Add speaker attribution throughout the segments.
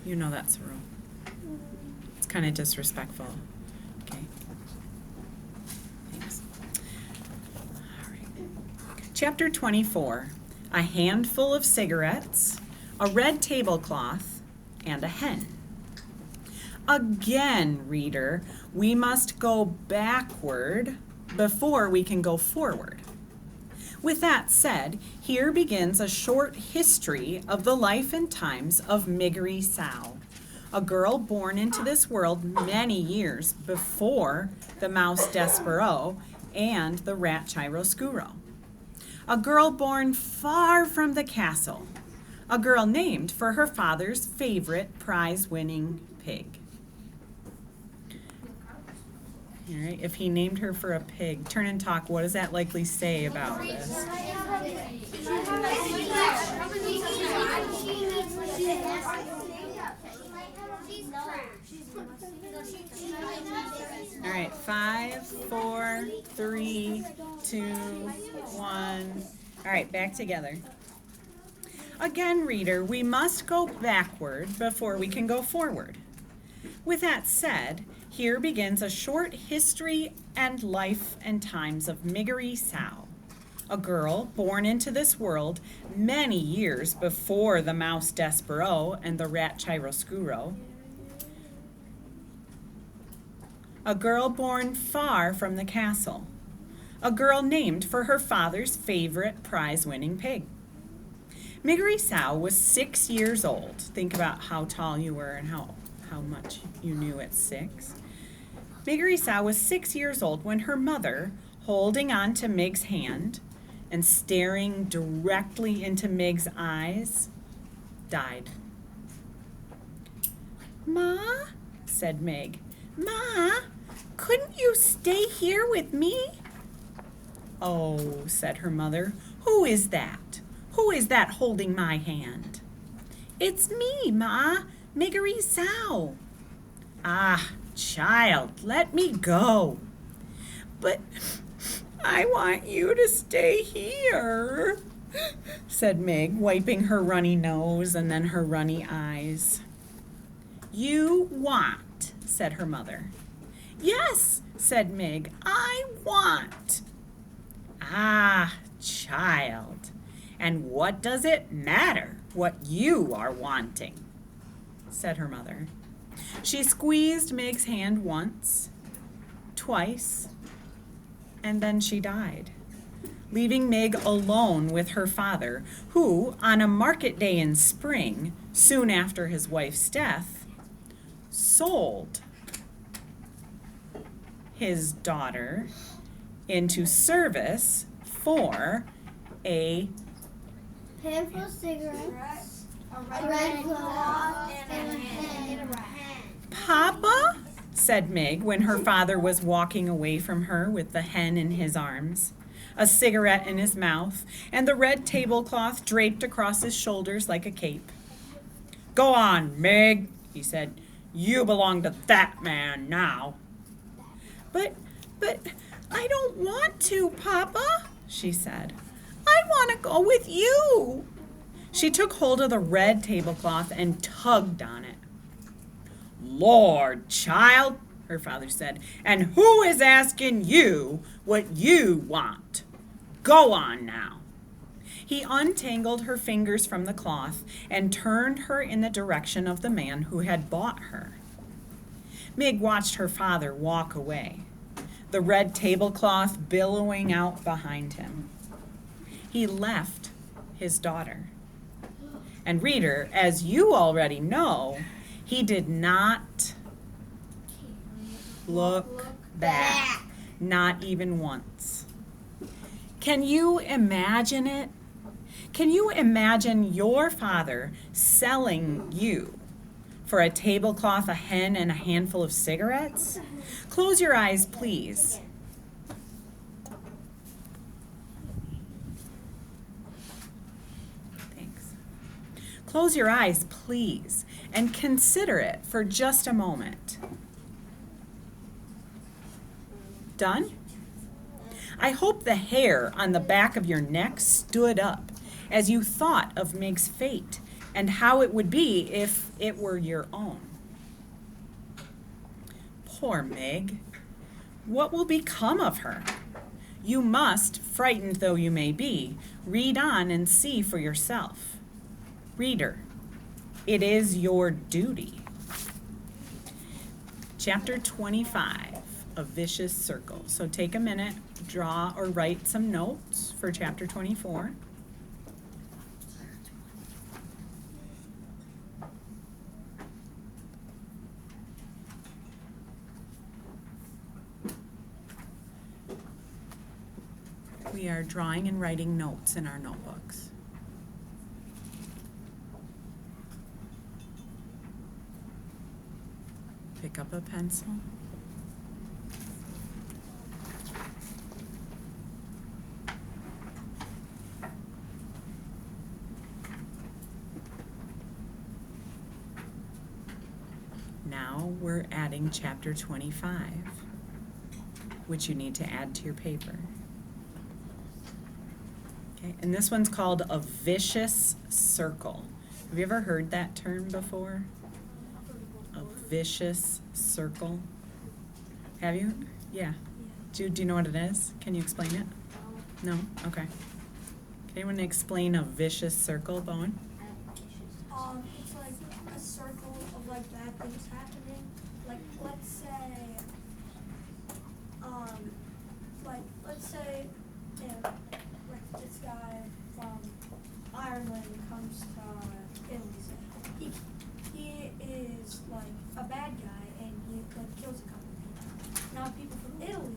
Speaker 1: You know that's a rule. It's kind of disrespectful. Okay. Thanks. All right. Chapter 24. A handful of cigarettes, a red tablecloth, and a hen. Again, reader, we must go backward before we can go forward. With that said, here begins a short history of the life and times of Miggery Sow, a girl born into this world many years before the mouse Despereaux and the rat Chiaroscuro. A girl born far from the castle, a girl named for her father's favorite prize-winning pig. All right, if he named her for a pig, turn and talk, what does that likely say about this? All right, 5, 4, 3, 2, 1. All right, back together. Again, reader, we must go backward before we can go forward. With that said, here begins a short history and life and times of Miggery Sow, a girl born into this world many years before the mouse Despereaux and the rat Chiaroscuro, a girl born far from the castle, a girl named for her father's favorite prize-winning pig. Miggery Sow was 6 years old. Think about how tall you were and how much you knew at 6. Miggery Sow was 6 years old when her mother, holding on to Mig's hand and staring directly into Mig's eyes, died. "Ma," said Mig, "Ma, couldn't you stay here with me?" "Oh," said her mother, "who is that? Who is that holding my hand?" "It's me, Ma, Miggery Sow." "Ah, child, let me go." "But I want you to stay here," said Mig, wiping her runny nose and then her runny eyes. "You want," said her mother. "Yes," said Mig, "I want." "Ah, child, and what does it matter what you are wanting?" said her mother. She squeezed Mig's hand once, twice, and then she died, leaving Mig alone with her father, who, on a market day in spring, soon after his wife's death, sold his daughter into service for a
Speaker 2: handful of cigarettes, a red cloth, and a hen.
Speaker 1: "Papa," said Mig when her father was walking away from her with the hen in his arms, a cigarette in his mouth, and the red tablecloth draped across his shoulders like a cape. "Go on, Mig," he said. "You belong to that man now." But I don't want to, Papa," she said. "I want to go with you." She took hold of the red tablecloth and tugged on it. "Lord, child," her father said, "and who is asking you what you want? Go on now." He untangled her fingers from the cloth and turned her in the direction of the man who had bought her. Mig watched her father walk away, the red tablecloth billowing out behind him. He left his daughter. And reader, as you already know, he did not look back, not even once. Can you imagine it? Can you imagine your father selling you for a tablecloth, a hen, and a handful of cigarettes? Close your eyes, please. Thanks. Close your eyes, please, and consider it for just a moment. Done? I hope the hair on the back of your neck stood up as you thought of Mig's fate and how it would be if it were your own. Poor Meg. What will become of her? You must, frightened though you may be, read on and see for yourself. Reader, it is your duty. Chapter 25, A Vicious Circle. So take a minute, draw or write some notes for chapter 24. We are drawing and writing notes in our notebooks. Pick up a pencil. Now we're adding chapter 25, which you need to add to your paper. Okay, and this one's called a vicious circle. Have you ever heard that term before? A vicious circle. Have you? Yeah. Do you know what it is? Can you explain it? No? Okay. Can anyone explain a vicious circle, Bowen?
Speaker 2: It's like a circle of like bad things happening. Like let's say if like this guy from Ireland comes to Italy. He is like a bad guy and he like kills a couple of people. Now people from Italy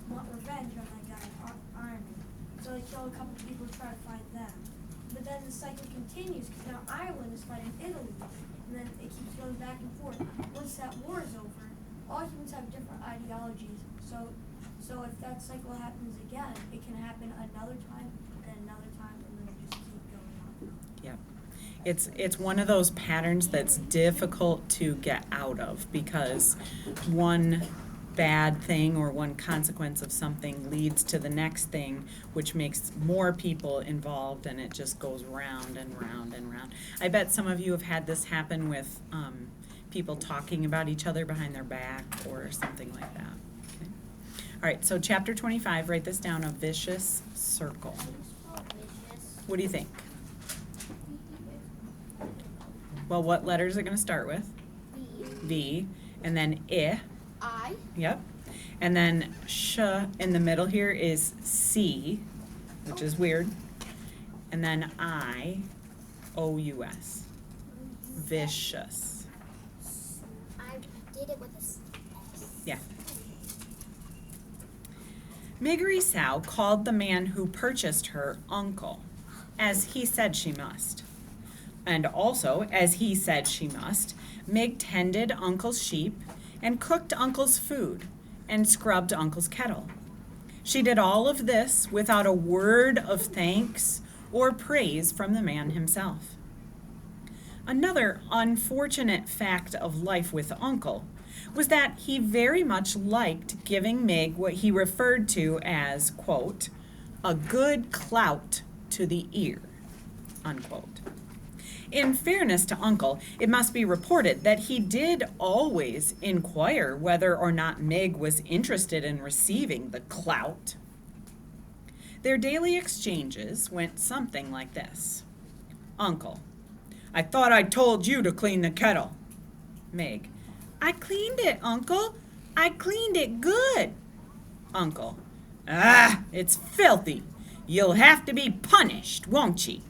Speaker 2: want revenge on that guy from Ireland. So they kill a couple of people to try to find them. But then the cycle continues because now Ireland is fighting Italy, and then it keeps going back and forth. Once that war is over, all humans have different ideologies. So if that cycle happens again, it can happen another time, and then just keep going on.
Speaker 1: Yep. It's one of those patterns that's difficult to get out of because one bad thing or one consequence of something leads to the next thing, which makes more people involved, and it just goes round and round and round. I bet some of you have had this happen with people talking about each other behind their back or something like that. Okay. All right, so chapter 25, write this down, a vicious circle. What do you think? Well, what letter is it going to start with? V. And then I.
Speaker 2: I.
Speaker 1: Yep. And then sh in the middle here is C, which is weird. And then I, O-U-S. Vicious.
Speaker 2: I did it with a S.
Speaker 1: Yeah. Miggery Sow called the man who purchased her uncle, as he said she must. And also, as he said she must, Mig tended Uncle's sheep and cooked Uncle's food and scrubbed Uncle's kettle. She did all of this without a word of thanks or praise from the man himself. Another unfortunate fact of life with Uncle was that he very much liked giving Mig what he referred to as, quote, a good clout to the ear, unquote. In fairness to Uncle, it must be reported that he did always inquire whether or not Mig was interested in receiving the clout. Their daily exchanges went something like this. Uncle, I thought I told you to clean the kettle. Mig, I cleaned it, Uncle. I cleaned it good. Uncle, it's filthy. You'll have to be punished, won't ye?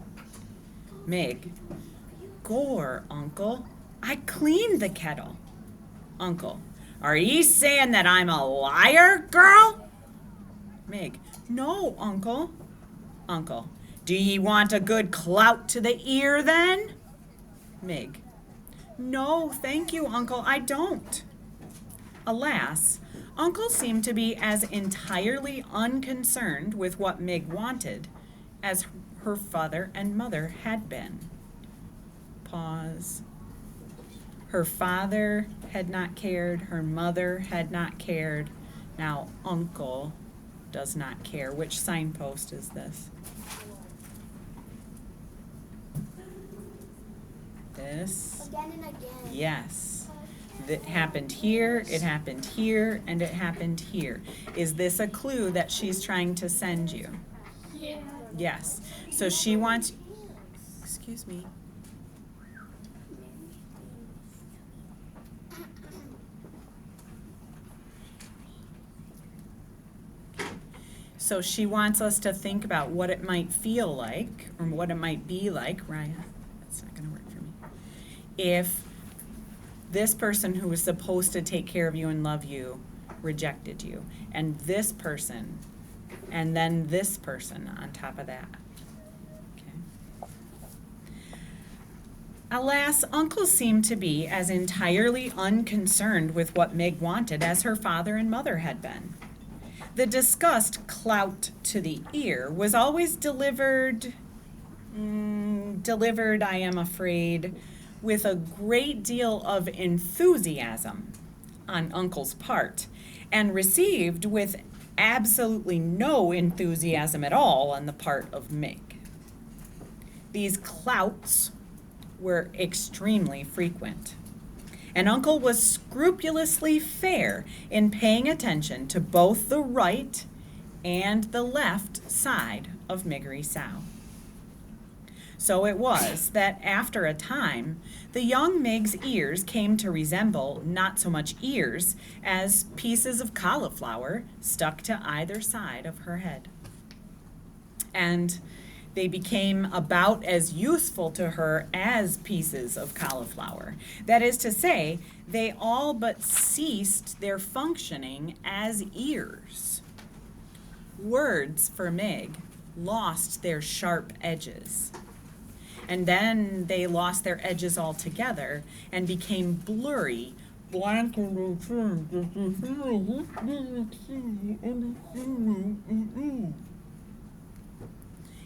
Speaker 1: Mig, Gore, Uncle. I cleaned the kettle. Uncle, are ye saying that I'm a liar, girl? Mig, no, Uncle. Uncle, do ye want a good clout to the ear then? Mig, no, thank you, Uncle, I don't. Alas, Uncle seemed to be as entirely unconcerned with what Mig wanted as her father and mother had been. Pause. Her father had not cared, her mother had not cared. Now Uncle does not care. Which signpost is this? this.
Speaker 2: Again and again.
Speaker 1: Yes. It happened here, it happened here, and it happened here. Is this a clue that she's trying to send you?
Speaker 2: Yeah.
Speaker 1: Yes. So she wants, excuse me. So she wants us to think about what it might feel like, or what it might be like, Raya, that's not gonna work for me, if this person who was supposed to take care of you and love you rejected you, and this person, and then this person on top of that. Okay. Alas, Uncle seemed to be as entirely unconcerned with what Meg wanted as her father and mother had been. The discussed clout to the ear was always delivered, I am afraid, with a great deal of enthusiasm on Uncle's part, and received with absolutely no enthusiasm at all on the part of Meg. These clouts were extremely frequent, and Uncle was scrupulously fair in paying attention to both the right and the left side of Miggery Sow. So it was that after a time, the young Meg's ears came to resemble not so much ears as pieces of cauliflower stuck to either side of her head. And they became about as useful to her as pieces of cauliflower. That is to say, they all but ceased their functioning as ears. Words for Meg lost their sharp edges. And then they lost their edges altogether and became blurry,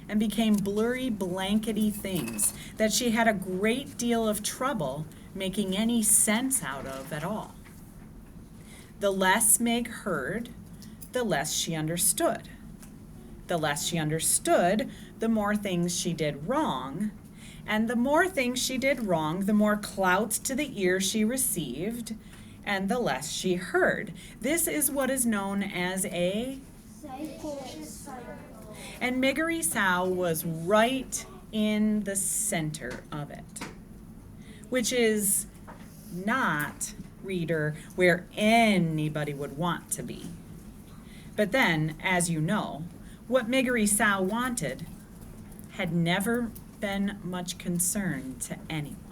Speaker 1: and became blurry, blankety things that she had a great deal of trouble making any sense out of at all. The less Meg heard, the less she understood. The less she understood, the more things she did wrong. And the more things she did wrong, the more clouts to the ear she received, and the less she heard. This is what is known as a cycle. And Miggery Sow was right in the center of it, which is not, reader, where anybody would want to be. But then, as you know, what Miggery Sow wanted had never been much concern to anyone.